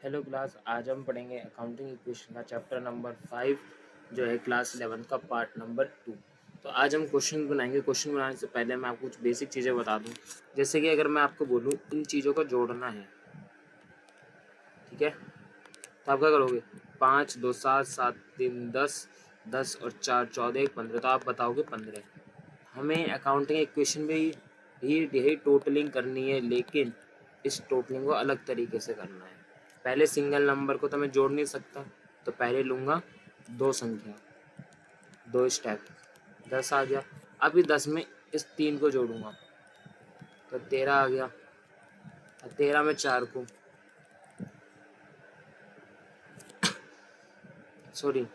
Hello class, आज हम पढ़ेंगे अकाउंटिंग इक्वेशन का चैप्टर नंबर 5 जो है क्लास 11 का पार्ट नंबर 2। तो आज हम क्वेश्चन बनाएंगे। क्वेश्चन बनाने से पहले मैं आपको कुछ बेसिक चीज़ें बता दूं। जैसे कि अगर मैं आपको बोलूं इन चीज़ों को जोड़ना है, ठीक है, तो आप क्या करोगे? 5 2 7 7 3 10, 10 और 4 14 15, तो आप बताओगे 15। हमें अकाउंटिंग इक्वेशन में यही टोटलिंग करनी है, लेकिन इस टोटलिंग को अलग तरीके से करना है। पहले सिंगल नंबर को तो मैं जोड़ नहीं सकता, तो पहले लूँगा दो संख्या, दो स्टेप, 10 आ गया। अभी 10 में इस 3 को जोड़ूंगा तो 13 आ गया। और 13 में 4 को, सॉरी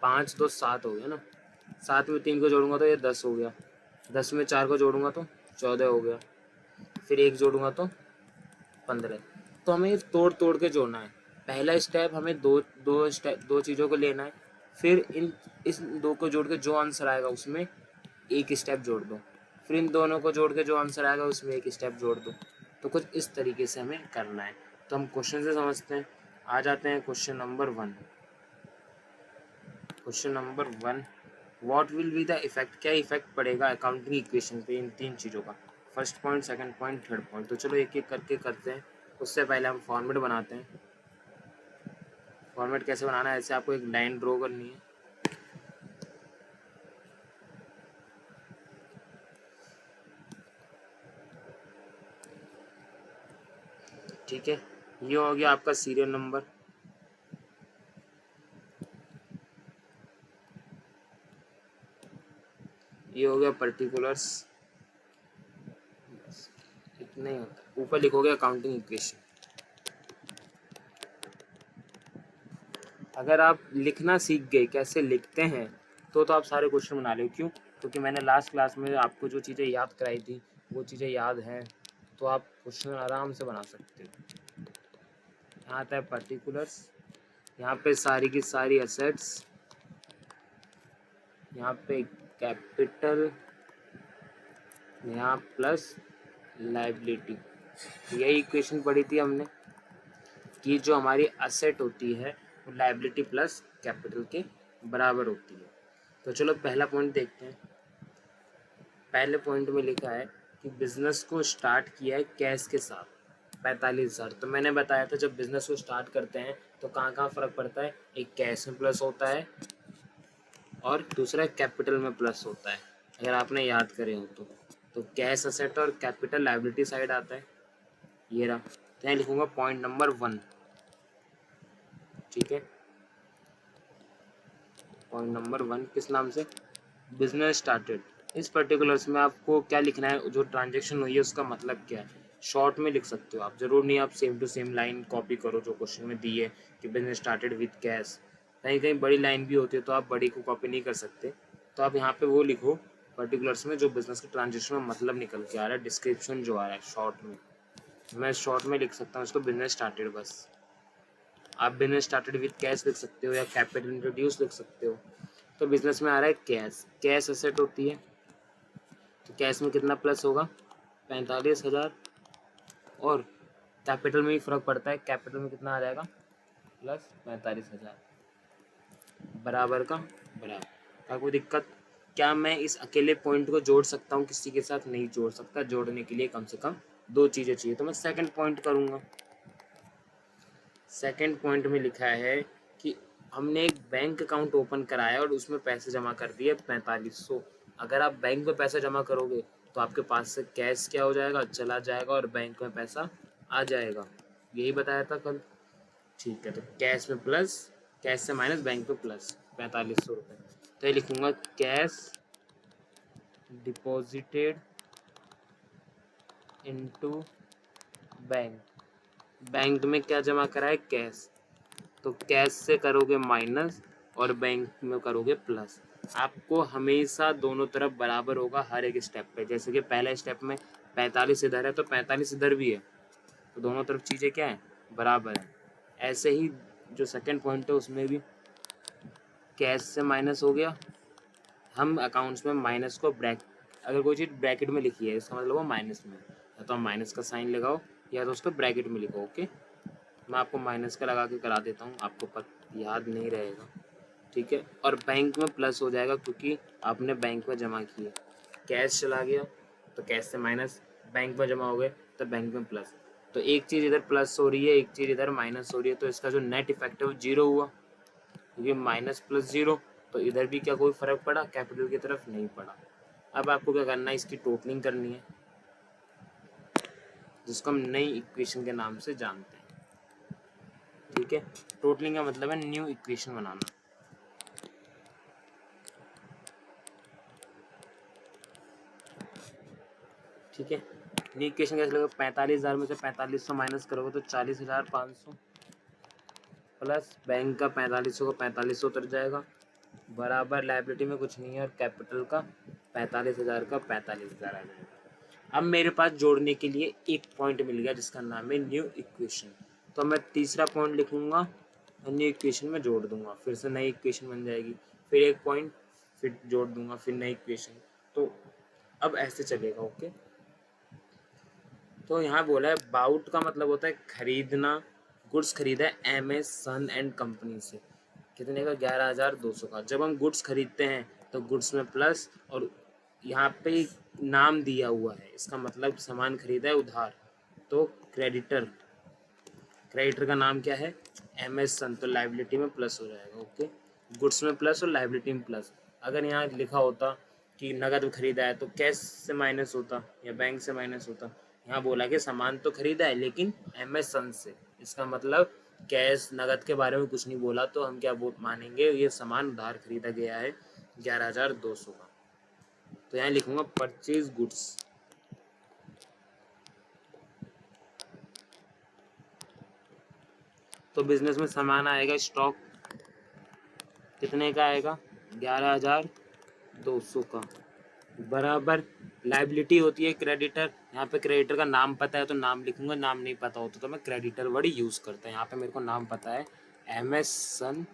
5 2 7 हो गया ना। 7 में 3 को जोड़ूंगा तो ये 10 हो गया। 10 में 4 को जोड़ूंगा तो 14 हो गया। फिर 1 जोड़ूंगा तो 15। तो हमें तोड़ तोड़ के जोड़ना है। पहला स्टेप हमें दो चीज़ों को लेना है, फिर इस दो को जोड़ के जो आंसर आएगा उसमें एक स्टेप जोड़ दो, फिर इन दोनों को जोड़ के जो आंसर आएगा उसमें एक स्टेप जोड़ दो। तो कुछ इस तरीके से हमें करना है। तो हम क्वेश्चन से समझते हैं। आ जाते हैं question number 1। Question number 1, what will be the effect, क्या इफेक्ट पड़ेगा अकाउंटिंग इक्वेशन पे इन तीन चीज़ों का, first point, second point, third point. तो चलो एक एक करके करते हैं। उससे पहले हम फॉर्मेट बनाते हैं। फॉर्मेट कैसे बनाना है, ऐसे आपको एक लाइन ड्रॉ करनी है। ठीक है, ये हो गया आपका सीरियल नंबर। ये हो गया पर्टिकुलर्स। इतना ही होता है। ऊपर लिखोगे अकाउंटिंग इक्वेशन। अगर आप लिखना सीख गए कैसे लिखते हैं तो आप सारे क्वेश्चन बना लो। क्यों? क्योंकि मैंने लास्ट क्लास में आपको जो चीज़ें याद कराई थी वो चीज़ें याद हैं, तो आप क्वेश्चन आराम से बना सकते हो। यहाँ आता है पर्टिकुलर्स, यहाँ पे सारी की सारी एसेट्स, यहाँ पे कैपिटल, यहाँ प्लस लाइबिलिटी। यही इक्वेशन पढ़ी थी हमने कि जो हमारी असेट होती है वो लाइबिलिटी प्लस कैपिटल के बराबर होती है। तो चलो पहला पॉइंट देखते हैं। पहले पॉइंट में लिखा है कि बिजनेस को स्टार्ट किया है कैश के साथ 45,000। तो मैंने बताया था जब बिजनेस को स्टार्ट करते हैं तो कहाँ कहाँ फ़र्क पड़ता है, एक कैश में प्लस होता है और दूसरा कैपिटल में प्लस होता है, अगर आपने याद करे हो तो कैश असेट और कैपिटल लाइबिलिटी साइड आता है। ये रहा। तो यहाँ लिखूंगा पॉइंट नंबर 1। ठीक है, पॉइंट नंबर 1 किस नाम से, बिजनेस स्टार्टेड। इस पर्टिकुलर्स में आपको क्या लिखना है, जो ट्रांजेक्शन हुई है उसका मतलब क्या है, शॉर्ट में लिख सकते हो आप। जरूर नहीं आप same to same line copy करो जो क्वेश्चन में दी है कि बिजनेस स्टार्टेड विद कैश। कहीं कहीं बड़ी लाइन भी होती है तो आप बड़ी को कॉपी नहीं कर सकते, तो आप यहाँ पे वो लिखो पर्टिकुलर्स में जो बिजनेस के ट्रांजेक्शन में मतलब निकल के आ रहा है, डिस्क्रिप्शन जो आ रहा है शॉर्ट में। मैं शॉर्ट में लिख सकता हूँ इसको बिजनेस स्टार्टेड बस। आप बिजनेस स्टार्टेड विद कैश लिख सकते हो या कैपिटल इंट्रोड्यूस लिख सकते हो। तो बिजनेस में आ रहा है कैश, कैश एसेट होती है तो कैश में कितना प्लस होगा, 45,000। और कैपिटल में ही फर्क पड़ता है, कैपिटल में कितना आ जाएगा, प्लस 45,000, बराबर का बराबर। क्या कोई दिक्कत? क्या मैं इस अकेले पॉइंट को जोड़ सकता हूँ, किसी के साथ नहीं जोड़ सकता। जोड़ने के लिए कम से कम दो चीज़ें चाहिए, तो मैं सेकंड पॉइंट करूँगा। सेकंड पॉइंट में लिखा है कि हमने एक बैंक अकाउंट ओपन कराया और उसमें पैसे जमा कर दिए 4500। अगर आप बैंक में पैसा जमा करोगे तो आपके पास से कैश क्या हो जाएगा, चला जाएगा और बैंक में पैसा आ जाएगा। यही बताया था कल। ठीक है, तो कैश में प्लस, कैश से माइनस, बैंक में प्लस 4500 रुपये। तो ये लिखूंगा cash deposited into bank. Bank में क्या जमा करा है, कैश, तो कैश से करोगे माइनस और बैंक में करोगे प्लस। आपको हमेशा दोनों तरफ बराबर होगा हर एक स्टेप पे। जैसे कि पहले स्टेप में 45 इधर है तो 45 इधर भी है, तो दोनों तरफ चीज़ें क्या है, बराबर है। ऐसे ही जो सेकंड पॉइंट है उसमें भी कैश से माइनस हो गया। हम अकाउंट्स में माइनस को अगर कोई चीज़ ब्रैकेट में लिखी है इसका मतलब वो माइनस में है, या तो हम माइनस का साइन लगाओ या तो उसको ब्रैकेट में लिखो। ओके, मैं आपको माइनस का लगा के करा देता हूँ, आपको याद नहीं रहेगा, ठीक है। और बैंक में प्लस हो जाएगा क्योंकि आपने बैंक में जमा किए, कैश चला गया तो कैश से माइनस, बैंक में जमा हो गए तो बैंक में प्लस। तो एक चीज़ इधर प्लस हो रही है, एक चीज़ इधर माइनस हो रही है, तो इसका जो नेट इफेक्ट है वो जीरो हुआ, क्योंकि माइनस प्लस जीरो। तो इधर भी क्या कोई फर्क पड़ा, कैपिटल की तरफ नहीं पड़ा। अब आपको क्या करना है, इसकी टोटलिंग करनी है, जिसको हम नई इक्वेशन के नाम से जानते हैं, ठीक है। टोटलिंग का मतलब है न्यू इक्वेशन बनाना, ठीक है। न्यू इक्वेशन कैसे लगेगा, 45,000 में से 4500 माइनस करोगे तो 40,500 प्लस बैंक का 4500 का 4500 उतर जाएगा, बराबर लायबिलिटी में कुछ नहीं है और कैपिटल का 45,000 का 45,000 आ जाएगा। अब मेरे पास जोड़ने के लिए एक पॉइंट मिल गया जिसका नाम है न्यू इक्वेशन, तो मैं तीसरा पॉइंट लिखूंगा और न्यू इक्वेशन में जोड़ दूंगा, फिर से नई इक्वेशन बन जाएगी, फिर एक पॉइंट फिर जोड़ दूंगा, फिर नई इक्वेशन। तो अब ऐसे चलेगा, ओके। तो यहाँ बोला है बाउट का मतलब होता है खरीदना, गुड्स खरीदा है MS सन एंड कंपनी से, कितने का, 11,200 का। जब हम गुड्स खरीदते हैं तो गुड्स में प्लस, और यहाँ पे नाम दिया हुआ है, इसका मतलब सामान खरीदा है उधार, तो क्रेडिटर, क्रेडिटर का नाम क्या है, MS सन, तो लाइबिलिटी में प्लस हो जाएगा, ओके। गुड्स में प्लस और लाइबिलिटी में प्लस। अगर यहाँ लिखा होता कि नगद खरीदा है तो कैश से माइनस होता या बैंक से माइनस होता। यहाँ बोला कि सामान तो खरीदा है लेकिन MS सन से, इसका मतलब कैश नगद के बारे में कुछ नहीं बोला, तो हम क्या मानेंगे, ये सामान उधार खरीदा गया है 11,200 का। तो यहाँ लिखूंगा परचेज गुड्स, तो बिजनेस में सामान आएगा स्टॉक, कितने का आएगा, 11,200 का, बराबर लाइबिलिटी होती है क्रेडिटर। यहाँ पे क्रेडिटर का नाम पता है तो नाम लिखूंगा, नाम नहीं पता होता तो मैं क्रेडिटर वर्ड यूज़ करता है। यहाँ पे मेरे को नाम पता है MS सन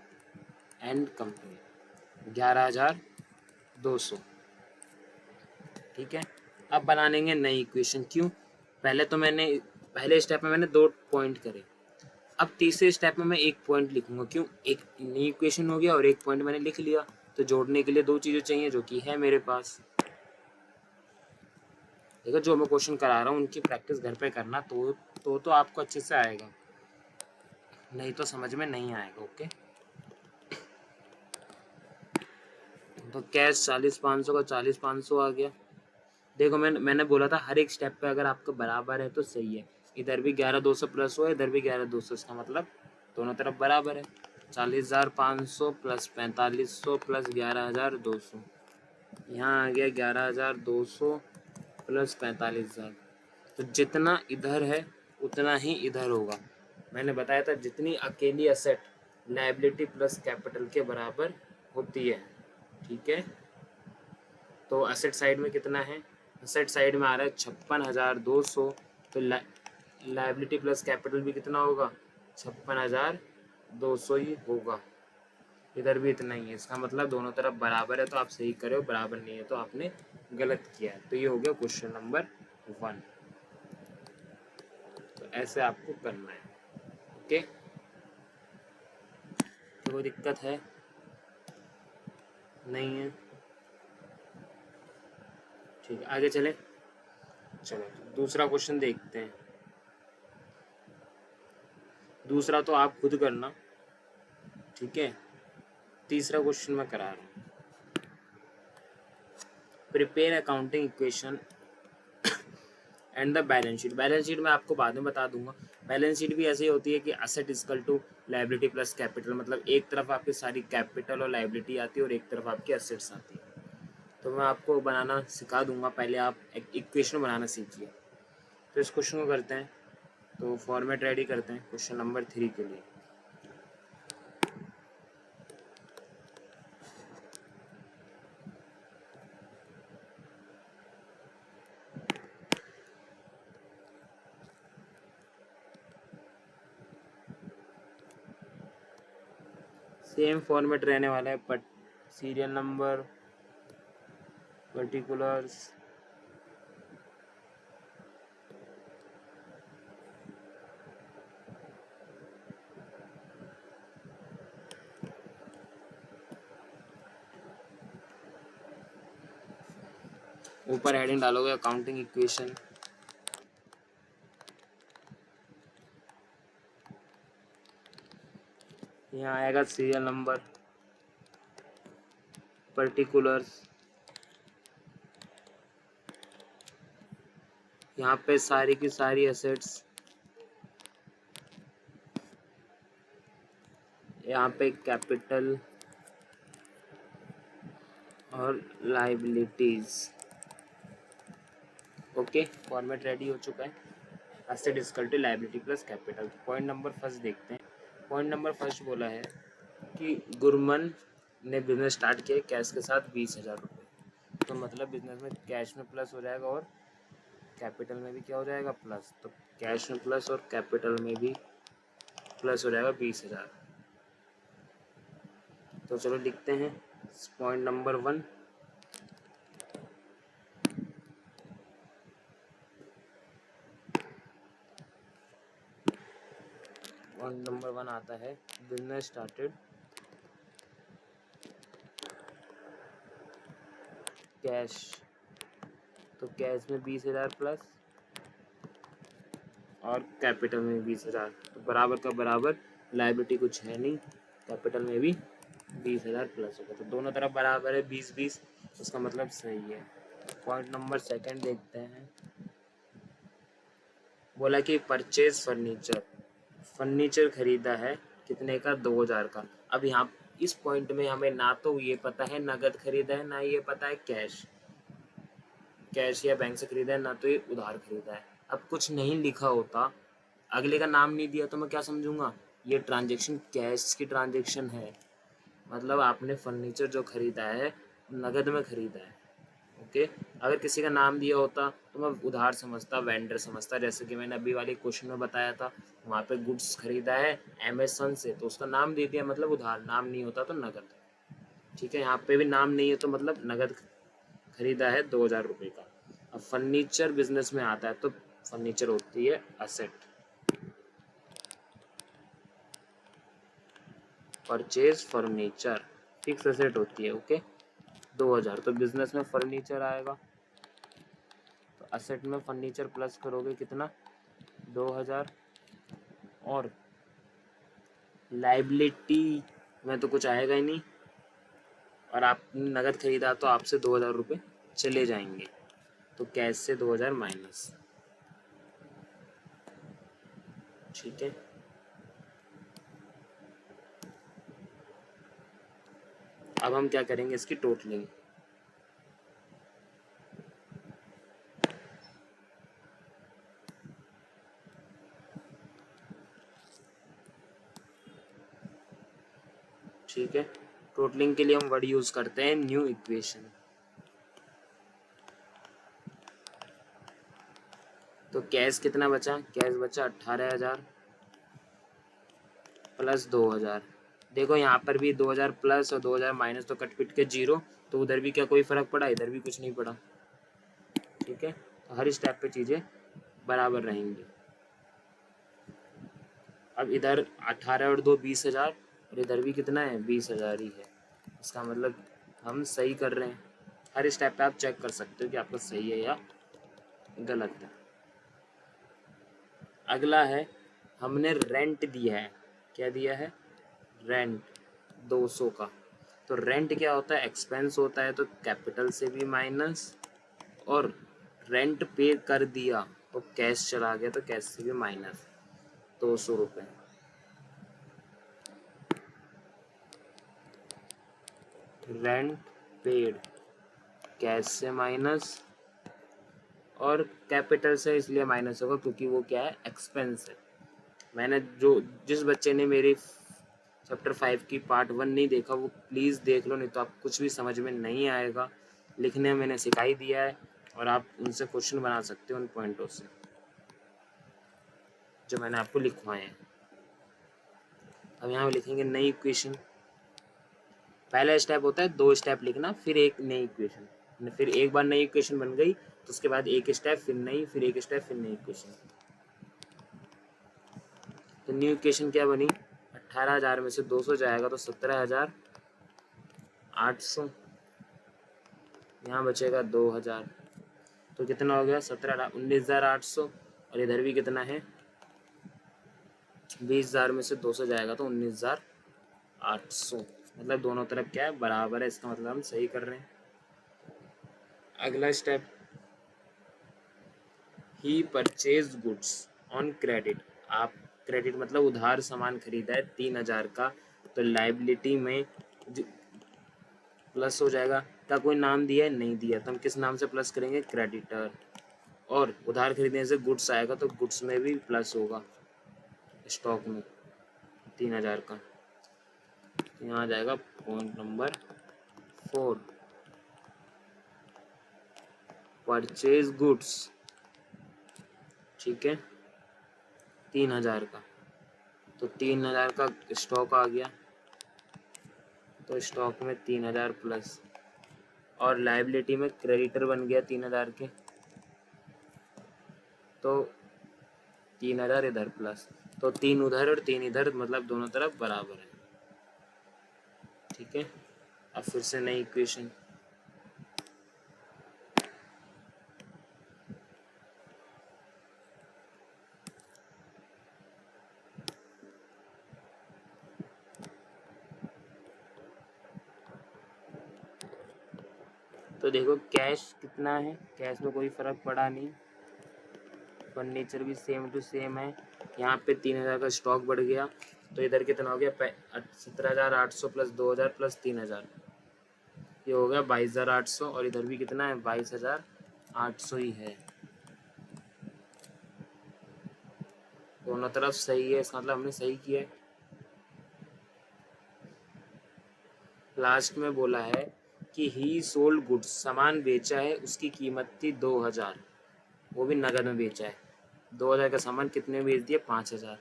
एंड कंपनी, 11,200, ठीक है। अब बनाएंगे नई इक्वेशन, क्यों, पहले तो मैंने पहले स्टेप में मैंने 2 पॉइंट करे, अब तीसरे स्टेप में मैं एक पॉइंट लिखूंगा, क्यों, एक नई इक्वेशन हो गया और एक पॉइंट मैंने लिख लिया, तो जोड़ने के लिए 2 चीज़ें चाहिए जो कि है मेरे पास। देखो जो मैं क्वेश्चन करा रहा हूँ उनकी प्रैक्टिस घर पे करना, तो आपको अच्छे से आएगा, नहीं तो समझ में नहीं आएगा, ओके। तो कैश 40,500 का 40,500 आ गया। देखो मैंने बोला था हर एक स्टेप पे अगर आपका बराबर है तो सही है, इधर भी 11,200 प्लस हुआ, इधर भी 11,200, इसका मतलब दोनों तरफ बराबर है। 40,500 प्लस 4500 प्लस 11,200, यहाँ आ गया 11,200 प्लस 45,000। तो जितना इधर है उतना ही इधर होगा। मैंने बताया था जितनी अकेली असेट लायबिलिटी प्लस कैपिटल के बराबर होती है, ठीक है। तो असेट साइड में कितना है, असेट साइड में आ रहा है 56,200, तो लायबिलिटी प्लस कैपिटल भी कितना होगा, 56,200 ही होगा। इधर भी इतना ही है, इसका मतलब दोनों तरफ बराबर है तो आप सही करे हो, बराबर नहीं है तो आपने गलत किया है। तो ये हो गया क्वेश्चन नंबर 1। तो ऐसे आपको करना है, ओके। तो कोई दिक्कत है, नहीं है, ठीक है, आगे चले। चलो दूसरा क्वेश्चन देखते हैं, दूसरा तो आप खुद करना, ठीक है। तीसरा क्वेश्चन मैं करा रहा हूँ, prepare accounting equation and the balance sheet. Balance sheet मैं आपको बाद में बता दूंगा। बैलेंस शीट भी ऐसी होती है कि asset equal to liability plus capital, मतलब एक तरफ आपकी सारी कैपिटल और लायबिलिटी आती है और एक तरफ आपकी असेट्स आती है। तो मैं आपको बनाना सिखा दूंगा, पहले आप एक इक्वेशन बनाना सीखिए। तो इस क्वेश्चन को करते हैं, तो फॉर्मेट रेडी करते हैं क्वेश्चन नंबर 3 के लिए। सेम फॉर्मेट रहने वाला है, बट सीरियल नंबर, पर्टिकुलर्स, ऊपर हेडिंग डालोगे अकाउंटिंग इक्वेशन, यहाँ आएगा सीरियल नंबर, पर्टिकुलर्स, यहाँ पे सारी की सारी एसेट्स, यहाँ पे कैपिटल और लाइबिलिटीज। ओके, फॉर्मेट रेडी हो चुका है। Asset is equal to liability plus capital. Point number first देखते हैं। पॉइंट नंबर फर्स्ट बोला है कि गुरमन ने बिजनेस स्टार्ट किया कैश के साथ 20,000 रुपये। तो मतलब बिजनेस में कैश में प्लस हो जाएगा और कैपिटल में भी क्या हो जाएगा, प्लस। तो कैश में प्लस और कैपिटल में भी प्लस हो जाएगा 20,000। तो चलो लिखते हैं पॉइंट नंबर 1। पॉइंट नंबर 1 आता है बिजनेस स्टार्टेड कैश। तो कैश में 20,000 प्लस और कैपिटल में 20,000, तो बराबर का बराबर। लाइबिलिटी कुछ है नहीं, कैपिटल में भी 20,000 प्लस होगा, तो दोनों तरफ बराबर है 20-20, उसका मतलब सही है। पॉइंट नंबर सेकंड देखते हैं। बोला कि परचेज फर्नीचर, फर्नीचर खरीदा है कितने का, 2,000 का। अब यहाँ इस पॉइंट में हमें ना तो ये पता है नगद खरीदा है, ना ये पता है कैश या बैंक से खरीदा है, ना तो ये उधार खरीदा है। अब कुछ नहीं लिखा होता, अगले का नाम नहीं दिया, तो मैं क्या समझूंगा ये ट्रांजेक्शन कैश की ट्रांजेक्शन है, मतलब आपने फर्नीचर जो खरीदा है नगद में खरीदा है। ओके, अगर किसी का नाम दिया होता तो मैं उधार समझता, वेंडर समझता, जैसे कि मैंने अभी वाले क्वेश्चन में बताया था, वहाँ पे गुड्स खरीदा है अमेज़न से, तो उसका नाम दे दिया मतलब उधार, नाम नहीं होता तो नगद। ठीक है, यहाँ पे भी नाम नहीं है तो मतलब नगद खरीदा है 2,000 रुपये का। अब फर्नीचर बिजनेस में आता है तो फर्नीचर होती है asset, purchase furniture fix asset होती है। ओके, 2,000, तो बिजनेस में फर्नीचर आएगा, तो असेट में फर्नीचर प्लस करोगे कितना, 2,000, और लाइबिलिटी में तो कुछ आएगा ही नहीं, और आपने नगद खरीदा तो आपसे 2,000 रुपये चले जाएंगे, तो कैश से 2,000 माइनस। ठीक है, अब हम क्या करेंगे, इसकी टोटलिंग। ठीक है, टोटलिंग के लिए हम वर्ड यूज करते हैं न्यू इक्वेशन। तो कैश कितना बचा, कैश बचा 18,000 प्लस 2,000। देखो यहाँ पर भी 2,000 प्लस और 2,000 माइनस, तो कट पिट के 0, तो उधर भी क्या कोई फर्क पड़ा, इधर भी कुछ नहीं पड़ा। ठीक है, तो हर स्टेप पे चीजें बराबर रहेंगी। अब इधर 18 और 2 20,000, और इधर भी कितना है 20,000 ही है, इसका मतलब हम सही कर रहे हैं। हर स्टेप पे आप चेक कर सकते हो कि आपका सही है या गलत है। अगला है, हमने रेंट दिया है, क्या दिया है, रेंट 200 का। तो रेंट क्या होता है, एक्सपेंस होता है, तो कैपिटल से भी माइनस, और रेंट पे कर दिया तो कैश चला गया, तो कैश से भी माइनस 200 रुपये। रेंट पेड कैश से माइनस, और कैपिटल से इसलिए माइनस होगा क्योंकि वो क्या है, एक्सपेंस है। मैंने जिस बच्चे ने मेरी चैप्टर 5 की पार्ट 1 नहीं देखा, वो प्लीज़ देख लो, नहीं तो आप कुछ भी समझ में नहीं आएगा। लिखने मैंने सिखा ही दिया है, और आप उनसे क्वेश्चन बना सकते हो उन पॉइंटों से जो मैंने आपको लिखवाए हैं। अब यहाँ लिखेंगे नई इक्वेशन। पहला स्टेप होता है 2 स्टेप लिखना, फिर एक नई इक्वेशन, फिर एक बार नई इक्वेशन बन गई तो उसके बाद एक स्टेप फिर नई, फिर एक स्टेप फिर नई इक्वेशन। तो न्यू इक्वेशन क्या बनी, 18,000 में से 200 जाएगा तो 17,800, यहाँ बचेगा 2,000, तो कितना हो गया 19,800, और इधर भी कितना है 20,000 में से 200 जाएगा तो 19,800, मतलब दोनों तरफ क्या है बराबर है, इसका मतलब हम सही कर रहे हैं। अगला step, he purchase goods on credit. आप क्रेडिट मतलब उधार सामान खरीदा है 3,000 का, तो लाइबिलिटी में प्लस हो जाएगा। क्या कोई नाम दिया है? नहीं दिया, तो हम किस नाम से प्लस करेंगे? क्रेडिटर। और उधार खरीदने से गुड्स आएगा तो गुड्स में भी प्लस होगा, स्टॉक में 3,000 का। तो यहाँ आ जाएगा पॉइंट नंबर 4, परचेज गुड्स, ठीक है 3,000 का, तो 3,000 का स्टॉक आ गया, तो स्टॉक में 3,000 प्लस, और लाइबिलिटी में क्रेडिटर बन गया 3,000 के, तो 3,000 इधर प्लस, तो 3 उधर और 3 इधर, मतलब दोनों तरफ बराबर है, ठीक है। अब फिर से नई इक्वेशन, तो देखो कैश कितना है, कैश में कोई फर्क पड़ा नहीं, फर्नीचर भी सेम टू सेम है। यहाँ पे 3,000 का स्टॉक बढ़ गया, तो इधर कितना हो गया 17,800 प्लस 2,000 प्लस 3,000, ये हो गया 22,800, और इधर भी कितना है 22,800 ही है, दोनों तरफ सही है, इसका मतलब हमने सही किया है। लास्ट में बोला है कि ही सोल्ड गुड्स, सामान बेचा है, उसकी कीमत थी 2,000, वो भी नगद में बेचा है, 2,000 का सामान कितने में बेच दिया 5,000,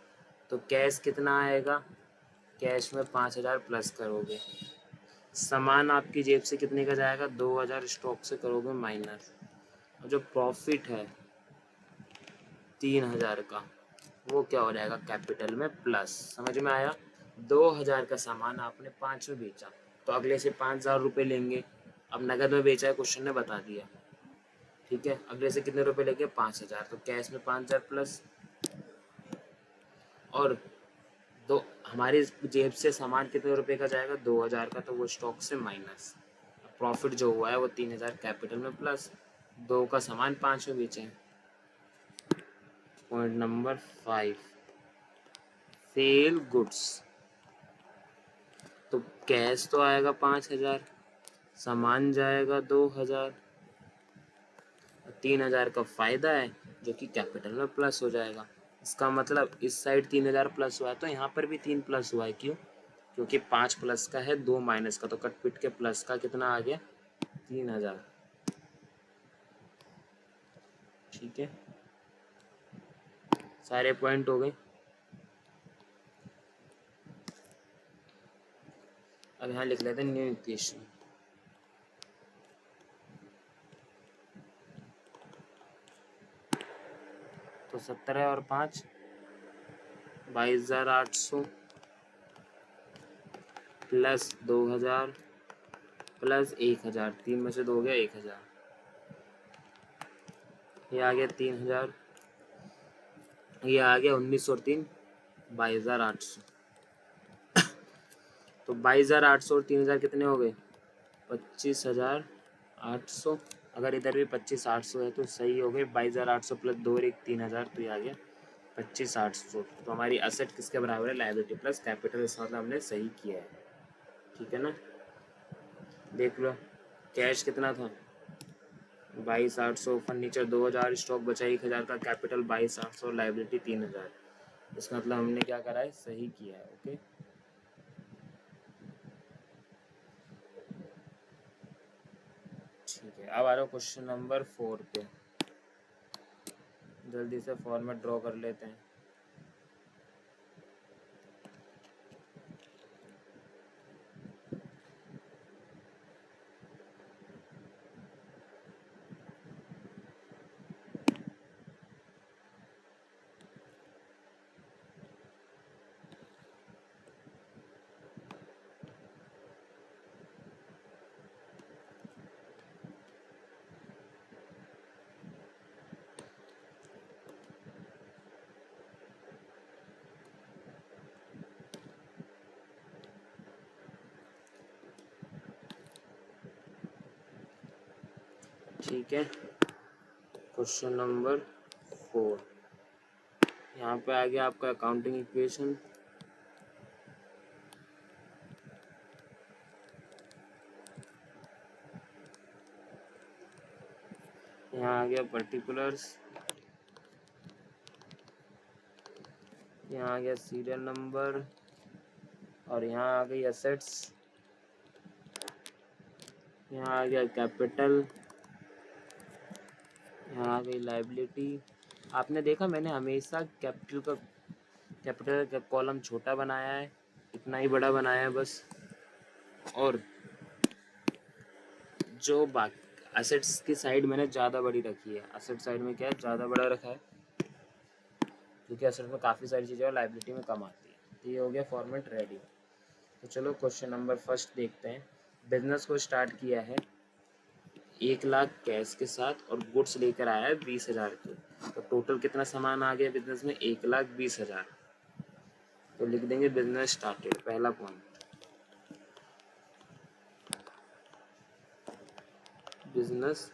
तो कैश कितना आएगा, कैश में 5,000 प्लस करोगे, सामान आपकी जेब से कितने का जाएगा 2,000, स्टॉक से करोगे माइनस, और जो प्रॉफिट है 3,000 का, वो क्या हो जाएगा कैपिटल में प्लस। समझ में आया? 2,000 का सामान आपने 5 में बेचा, तो अगले से 5,000 रुपये लेंगे, अब नगद में बेचा है, क्वेश्चन ने बता दिया, ठीक है। अगले से कितने रुपए लेंगे 5,000, तो कैश में 5,000 प्लस, और दो हमारी जेब से सामान कितने रुपए का जाएगा 2,000 का, तो वो स्टॉक से माइनस, प्रॉफिट जो हुआ है वो 3,000 कैपिटल में प्लस, 2 का सामान 5 में बेचे। पॉइंट नंबर 5, सेल गुड्स, तो कैश तो आएगा 5,000, सामान जाएगा 2,000, 3,000 का फायदा है जो कि कैपिटल में प्लस हो जाएगा। इसका मतलब इस साइड 3,000 प्लस हुआ है, तो यहाँ पर भी 3 प्लस हुआ है, क्यों? क्योंकि 5 प्लस का है 2 माइनस का, तो कट पिट के प्लस का कितना आ गया 3,000, ठीक है। सारे पॉइंट हो गए। अब यहाँ लिख लेते हैं न्यू इक्वेशन, तो 17 और 5 22,800 प्लस 2,000 प्लस 1,000, 3 में से 2 हो गया 1,000, ये आ गया 3,000, ये आ गया 19 और 3 22,800, तो 22,800 और 3,000 कितने हो गए 25,800, अगर इधर भी 25,800 है तो सही हो गए, 22,800 प्लस 2 और 1 3,000, तो ये आ गया 25,800। तो हमारी असेट किसके बराबर है लायबिलिटी प्लस कैपिटल, इसका मतलब हमने सही किया है, ठीक है ना। देख लो कैश कितना था 22,800, फर्नीचर 2,000, स्टॉक बचा 1,000 का, कैपिटल 22,800, लायबिलिटी 3,000, इसका मतलब हमने क्या करा है सही किया है, ओके। ठीक है, अब आ रहा हूँ क्वेश्चन नंबर 4 पे, जल्दी से फॉर्मेट ड्रॉ कर लेते हैं। ठीक है। क्वेश्चन नंबर 4, यहाँ पे आ गया आपका अकाउंटिंग इक्वेशन। यहाँ आ गया पर्टिकुलर्स, यहाँ आ गया सीरियल नंबर, और यहाँ आ गई एसेट्स, यहाँ आ गया कैपिटल, यहाँ आ गई लाइबिलिटी। आपने देखा मैंने हमेशा कैपिटल का कॉलम छोटा बनाया है, इतना ही बड़ा बनाया है बस, और जो बाकी एसेट्स की साइड मैंने ज़्यादा बड़ी रखी है। एसेट साइड में क्या है, ज़्यादा बड़ा रखा है, क्योंकि एसेट में काफ़ी सारी चीज़ें और लाइबिलिटी में कम आती है। तो ये हो गया फॉर्मेट रेडी। तो चलो क्वेश्चन नंबर फर्स्ट देखते हैं। बिजनेस को स्टार्ट किया है 1,00,000 कैश के साथ और गुड्स लेकर आया है 20,000 के। तो टोटल कितना सामान आ गया बिजनेस में, 1,20,000। तो लिख देंगे बिजनेस स्टार्टेड, पहला point. Business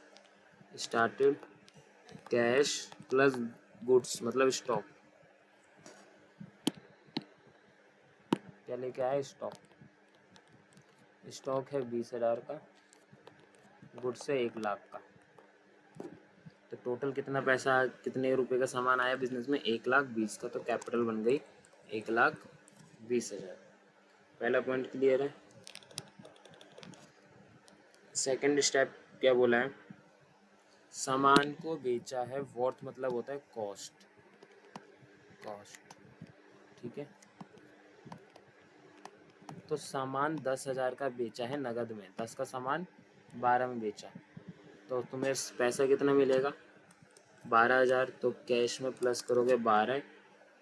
started cash plus goods मतलब स्टॉक। क्या लेके आया, स्टॉक। स्टॉक है 20,000 का, गुड्स है 1,00,000 का। तो टोटल कितना पैसा, कितने रुपए का सामान आया बिजनेस में, 1,20,000 का। तो कैपिटल बन गई 1,20,000। पहला पॉइंट क्लियर है। सेकंड स्टेप क्या बोला है, सामान को बेचा है, वर्थ मतलब होता है कॉस्ट, ठीक है। तो सामान 10,000 का बेचा है नगद में, 10 का सामान 12 में बेचा, तो तुम्हें पैसा कितना मिलेगा, 12,000। तो कैश में प्लस करोगे 12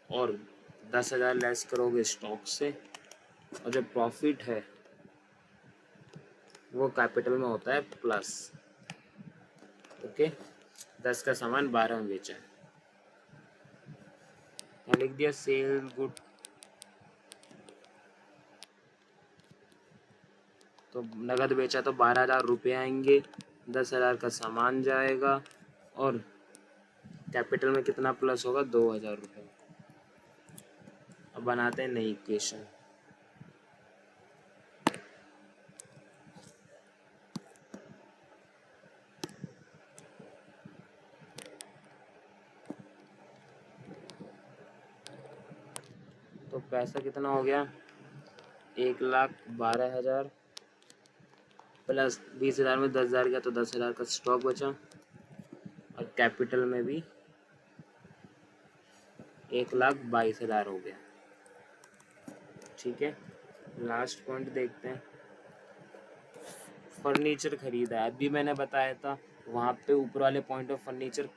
और 10,000 लेस करोगे स्टॉक से, और जो प्रॉफिट है वो कैपिटल में होता है प्लस। ओके, 10 का सामान 12 में बेचा है। लिख दिया सेल गुड। तो नगद बेचा तो 12,000 रुपये आएंगे, 10,000 का सामान जाएगा, और कैपिटल में कितना प्लस होगा, 2,000 रुपये। अब बनाते हैं नई इक्वेशन। तो पैसा कितना हो गया, 1,12,000 प्लस 20,000 में 10,000 गया तो 10,000 का स्टॉक बचा, और कैपिटल में भी 1,22,000 हो गया। ठीक है, लास्ट पॉइंट देखते हैं। फर्नीचर खरीदा है, अभी मैंने बताया था वहाँ पे ऊपर वाले पॉइंट ऑफ फर्नीचर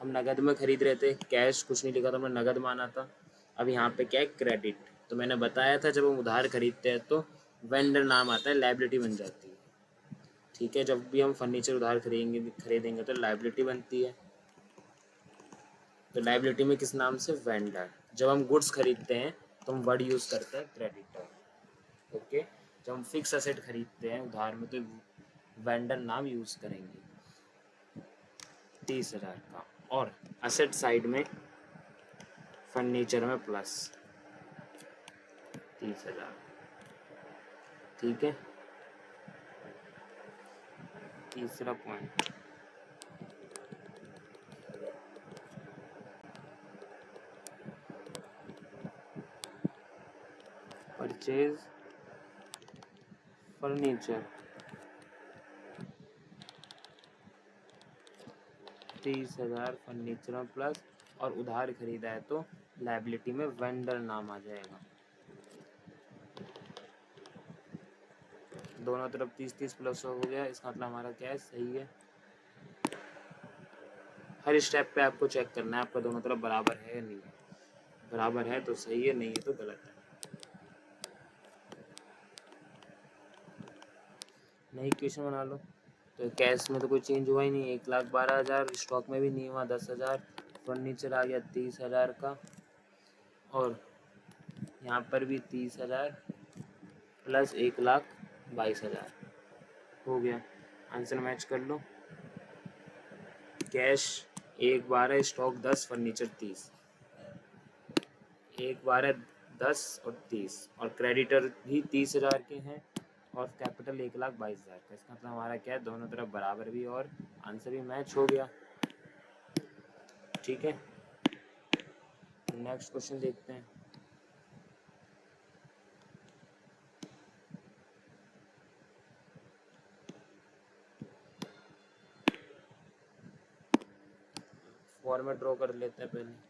हम नगद में खरीद रहे थे, कैश कुछ नहीं लिखा था, हमने नगद माना था। अब यहाँ पे क्या है, क्रेडिट। तो मैंने बताया था जब हम उधार खरीदते हैं तो वेंडर नाम आता है, लायबिलिटी बन जाती है। ठीक है, जब भी हम फर्नीचर उधार खरीदेंगे तो लायबिलिटी बनती है। तो लायबिलिटी में किस नाम से, वेंडर। जब हम गुड्स खरीदते हैं तो हम वर्ड यूज़ करते हैं क्रेडिटर। ओके, जब हम फिक्स असेट खरीदते हैं उधार में तो वेंडर नाम यूज़ करेंगे। 30,000 का, और असेट साइड में फर्नीचर में प्लस 30,000। ठीक है, तीसरा पॉइंट, परचेज फर्नीचर 30,000 फर्नीचर में प्लस, और उधार खरीदा है तो लायबिलिटी में वेंडर नाम आ जाएगा। दोनों तरफ 30-30 प्लस हो गया, इसका मतलब हमारा क्या है, सही है। हर स्टेप पे आपको चेक करना है आपका दोनों तरफ बराबर है या नहीं है। बराबर है तो सही है, नहीं है तो गलत है। नई इक्वेशन बना लो। तो कैश में तो कोई चेंज हुआ ही नहीं, 1,12,000, स्टॉक में भी नहीं हुआ 10,000, फर्नीचर आ गया 30,000 का, और यहाँ पर भी 30,000 प्लस 1,22,000 हो गया। आंसर मैच कर लो। Cash 1 12, stock 10, furniture 30। 1 12 10 और 30, और क्रेडिटर भी 30,000 के हैं और कैपिटल 1,22,000 का। इसका मतलब हमारा क्या है, दोनों तरफ बराबर भी और आंसर भी मैच हो गया। ठीक है, नेक्स्ट क्वेश्चन देखते हैं। फॉर्मेट ड्रॉ कर लेते हैं पहले।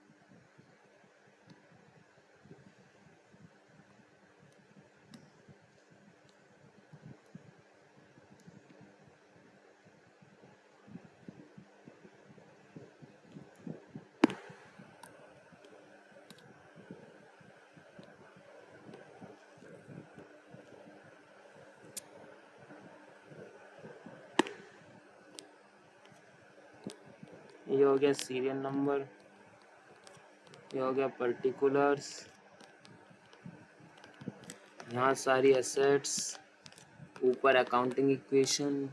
ये हो गया सीरियल नंबर, ये हो गया पर्टिकुलर्स, यहाँ सारी एसेट्स, ऊपर अकाउंटिंग इक्वेशन,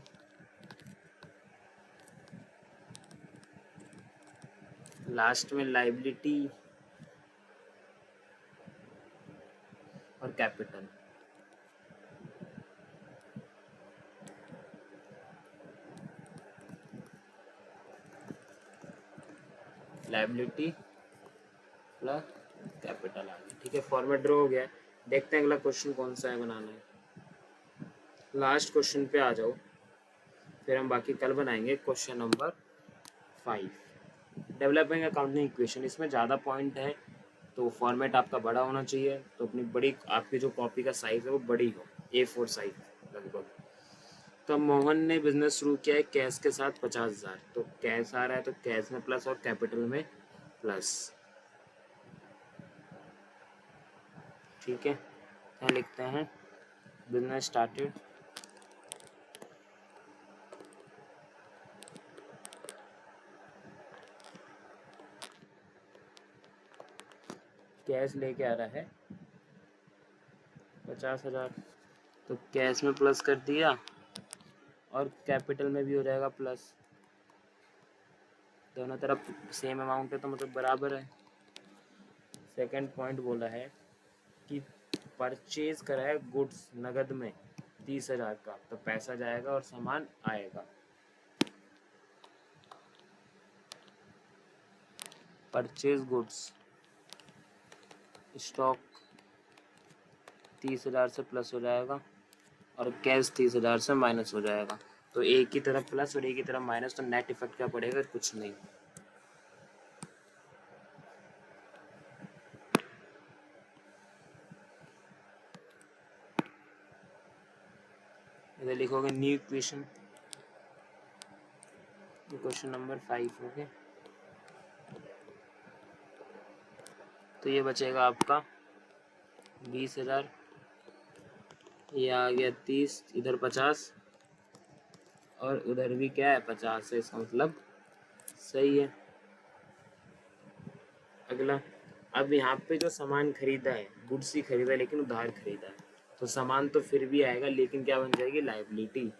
लास्ट में लाइबिलिटी और कैपिटल। लाइबिलिटी प्लस कैपिटल आ गया। ठीक है, फॉर्मेट ड्रॉ हो गया। देखते हैं अगला क्वेश्चन कौन सा है बनाना है। लास्ट क्वेश्चन पे आ जाओ, फिर हम बाकी कल बनाएंगे। Question number 5, developing accounting equation. इसमें ज़्यादा पॉइंट है तो फॉर्मेट आपका बड़ा होना चाहिए, तो अपनी बड़ी, आपकी जो कॉपी का साइज़ है वो बड़ी हो, A4 साइज लगभग। तो मोहन ने बिजनेस शुरू किया है कैश के साथ 50,000, तो कैश आ रहा है तो कैश में प्लस और कैपिटल में प्लस। ठीक है, यहाँ लिखते हैं बिजनेस स्टार्टेड कैश लेके आ रहा है 50,000, तो कैश में प्लस कर दिया और कैपिटल में भी हो जाएगा प्लस। दोनों तरफ सेम अमाउंट है तो मतलब बराबर है। सेकंड पॉइंट बोला है कि परचेज करा है गुड्स नगद में 30,000 का, तो पैसा जाएगा और सामान आएगा। परचेज गुड्स स्टॉक 30,000 से प्लस हो जाएगा और कैश 30,000 से माइनस हो जाएगा। तो एक की तरफ प्लस और एक की तरफ माइनस, तो नेट इफेक्ट क्या पड़ेगा, कुछ नहीं। इधर लिखोगे new equation, question number 5। Okay, तो ये बचेगा आपका 20,000, ये आ गया 30, इधर 50 और उधर भी क्या है 50 है, इसका मतलब सही है। अगला, अब यहाँ पे जो सामान खरीदा है, गुड्स ही खरीदा है लेकिन उधार खरीदा है, तो सामान तो फिर भी आएगा लेकिन क्या बन जाएगी, liability.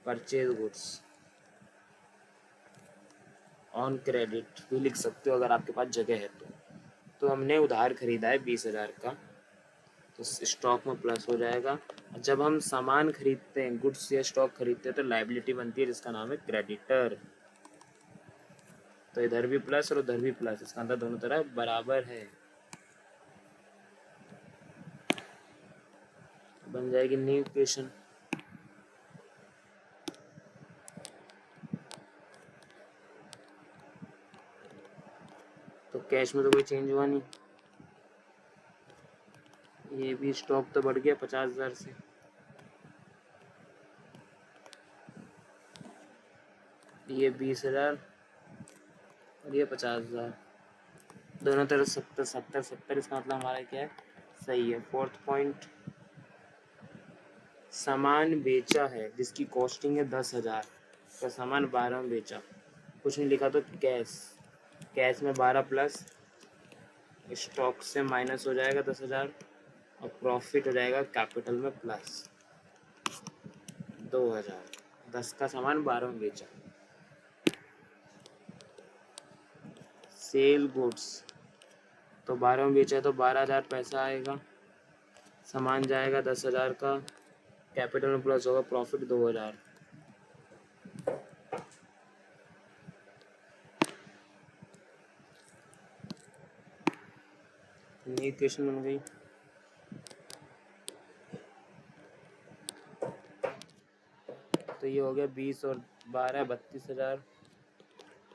Purchase goods on credit भी लिख सकते हो अगर आपके पास जगह है तो हमने उधार खरीदा है 20,000 का, तो स्टॉक में प्लस हो जाएगा। जब हम सामान खरीदते हैं, गुड्स या स्टॉक खरीदते हैं, तो लाइबिलिटी बनती है जिसका नाम है क्रेडिटर। तो इधर भी प्लस और उधर भी प्लस, इसका अंदर दोनों तरफ बराबर है, बन जाएगी न्यू इक्वेशन। तो कैश में तो कोई चेंज हुआ नहीं, ये भी स्टॉक तो बढ़ गया 50,000 से, ये 20,000 और ये 50,000, दोनों तरफ 70 70 70, इसका मतलब हमारा क्या है, सही है। फोर्थ पॉइंट, सामान बेचा है जिसकी कॉस्टिंग है 10,000, तो सामान 12 में बेचा, कुछ नहीं लिखा तो कैश में 12 प्लस, स्टॉक से माइनस हो जाएगा 10,000 और प्रॉफिट हो जाएगा कैपिटल में प्लस 2,000। 10 का सामान 12 में बेचा। सेल गुड्स, तो 12 में बेचा है तो 12,000 पैसा आएगा, सामान जाएगा 10,000 का, कैपिटल में प्लस होगा प्रॉफिट 2,000। नई इक्वेशन बन गई। तो ये हो गया 20 और 12 32,000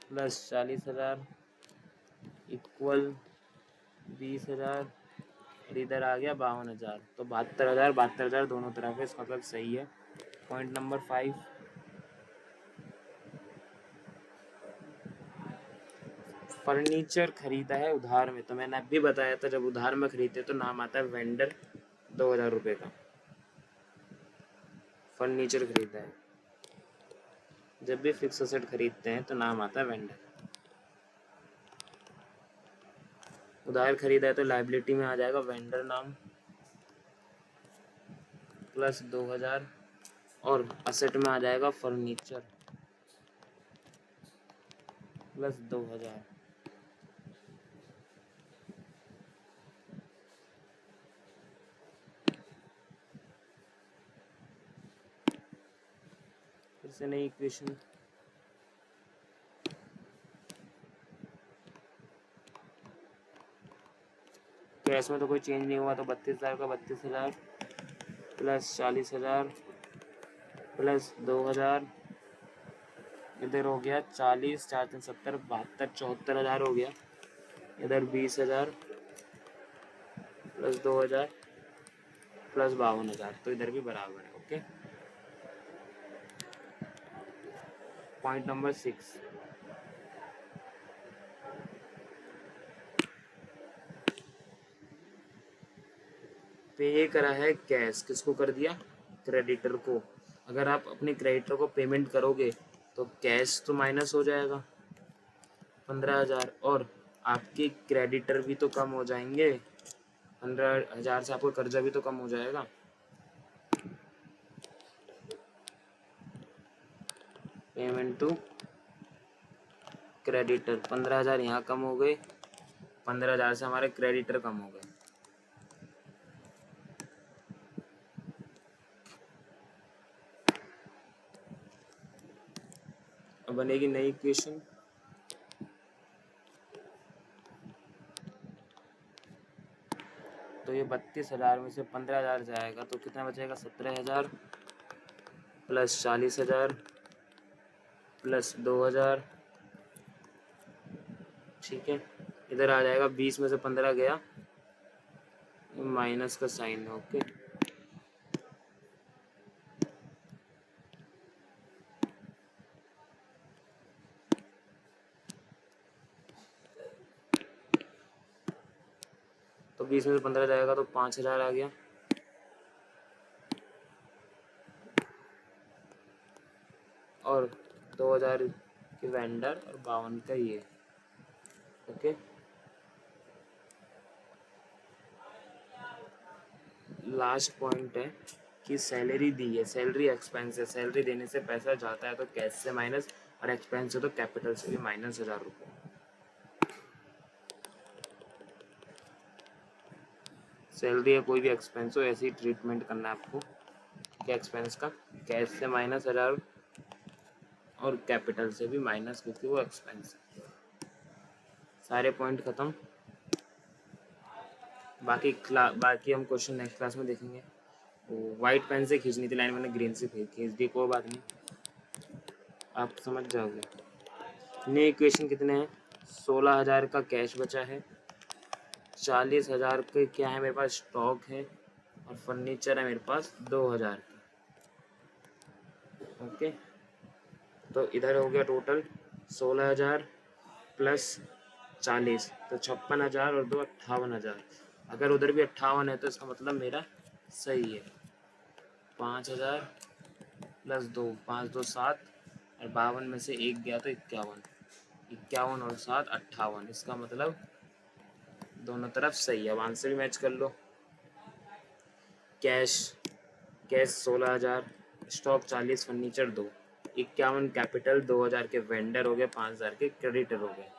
प्लस 40,000 इक्वल 20,000, और इधर आ गया 52,000, तो 72,000 दोनों तरफ है, इसका मतलब सही है। पॉइंट नंबर 5, फर्नीचर खरीदा है उधार में, तो मैंने अभी बताया था जब उधार में खरीदते तो नाम आता है वेंडर, 2,000 रुपये का फर्नीचर खरीदा है। जब भी फिक्स असेट खरीदते हैं तो नाम आता है वेंडर। उधार खरीदा है तो लाइबिलिटी में आ जाएगा वेंडर नाम प्लस 2,000, और असेट में आ जाएगा फर्नीचर प्लस 2,000। फिर से नई इक्वेशन, कैश में तो कोई चेंज नहीं हुआ, तो 32,000 का 32,000 प्लस 40,000 प्लस 2,000, इधर हो गया 40 4 3 70 72 74,000 हो गया, इधर 20,000 प्लस 2,000 प्लस 52,000, तो इधर भी बराबर है। ओके, पॉइंट नंबर 6, पे करा है कैश, किसको कर दिया, क्रेडिटर को। अगर आप अपने क्रेडिटर को पेमेंट करोगे तो कैश तो माइनस हो जाएगा 15,000, और आपके क्रेडिटर भी तो कम हो जाएंगे, 15,000 से आपका कर्जा भी तो कम हो जाएगा। पेमेंट टू क्रेडिटर, 15,000 यहाँ कम हो गए, 15,000 से हमारे क्रेडिटर कम हो गए। अब बनेगी नई इक्वेशन, तो ये 32,000 में से 15,000 जाएगा तो कितना बचेगा, 17,000 प्लस 40,000 प्लस 2,000, ठीक है। इधर आ जाएगा 20 में से 15 गया, माइनस का साइन है। ओके, तो 20 में से 15 जाएगा तो 5,000 आ गया, और 2,000 के वेंडर और 52 का ये। ओके, लास्ट पॉइंट है कि सैलरी दी है, सैलरी एक्सपेंस है, सैलरी देने से पैसा जाता है तो कैश से माइनस, और एक्सपेंस है तो कैपिटल से भी माइनस 1,000 रुपये। सैलरी या कोई भी एक्सपेंस हो, ऐसे ही ट्रीटमेंट करना है आपको कि एक्सपेंस का कैश से माइनस 1,000 और कैपिटल से भी माइनस, क्योंकि वो एक्सपेंस है। सारे पॉइंट खत्म, बाकी हम क्वेश्चन नेक्स्ट क्लास में देखेंगे। वाइट पेन से खींचनी थी लाइन, मैंने ग्रीन से खींच दी, कोई बात नहीं, आप समझ जाओगे। नए इक्वेशन कितने हैं, 16,000 का कैश बचा है, 40,000 के क्या है मेरे पास स्टॉक है, और फर्नीचर है मेरे पास 2,000 का। ओके, तो इधर हो गया टोटल 16,000 प्लस 40, तो 56,000 और 2 58,000। अगर उधर भी 58 है तो इसका मतलब मेरा सही है। 5,000 प्लस 2, 5 2 7, और 52 में से 1 गया तो 51, 51 और 7 58, इसका मतलब दोनों तरफ सही है। अब आंसर भी मैच कर लो। कैश 16,000, स्टॉक 40, फर्नीचर 2, 51 कैपिटल, 2,000 के वेंडर हो गए, 5,000 के क्रेडिटर हो गए।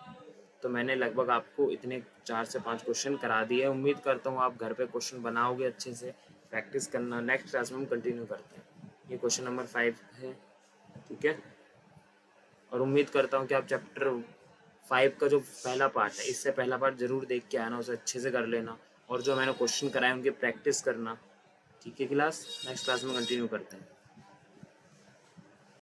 तो मैंने लगभग आपको इतने 4 से 5 क्वेश्चन करा दिए। उम्मीद करता हूँ आप घर पे क्वेश्चन बनाओगे अच्छे से, प्रैक्टिस करना। नेक्स्ट क्लास में हम कंटिन्यू करते हैं। ये क्वेश्चन नंबर 5 है, ठीक है। और उम्मीद करता हूँ कि आप चैप्टर 5 का जो पहला पार्ट है, इससे पहला पार्ट ज़रूर देख के आना, उसे अच्छे से कर लेना, और जो मैंने क्वेश्चन कराए उनकी प्रैक्टिस करना, ठीक है क्लास। नेक्स्ट क्लास में कंटिन्यू करते हैं।